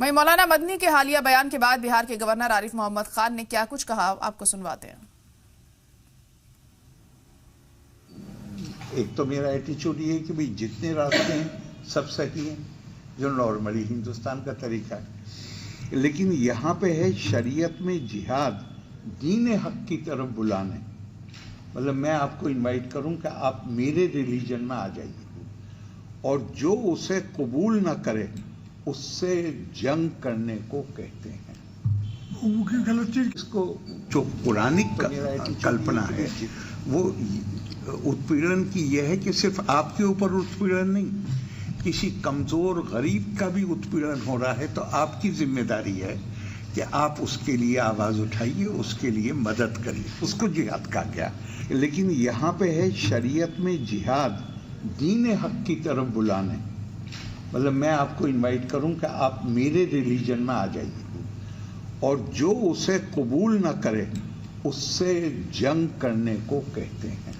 वहीं मौलाना मदनी के हालिया बयान के बाद बिहार के गवर्नर आरिफ मोहम्मद खान ने क्या कुछ कहा, आपको सुनवाते हैं। एक तो मेरा एटीट्यूड ये है कि भाई जितने रास्ते हैं सब सही हैं, जो नॉर्मली हिंदुस्तान का तरीका है, लेकिन यहाँ पे है शरीयत में जिहाद दीन हक की तरफ बुलाने। मतलब मैं आपको इनवाइट करूं कि आप मेरे रिलीजन में आ जाइए, और जो उसे कबूल ना करे उससे जंग करने को कहते हैं। वो गलत चीज, इसको जो पुरानिक कल्पना है वो उत्पीड़न की यह है कि सिर्फ आपके ऊपर उत्पीड़न नहीं, किसी कमजोर गरीब का भी उत्पीड़न हो रहा है तो आपकी जिम्मेदारी है कि आप उसके लिए आवाज उठाइए, उसके लिए मदद करिए। उसको जिहाद कहा गया। लेकिन यहाँ पे है शरीयत में जिहाद दीन हक की तरफ बुलाने। मतलब मैं आपको इनवाइट करूं कि आप मेरे रिलीजन में आ जाइए, और जो उसे कबूल ना करे उससे जंग करने को कहते हैं।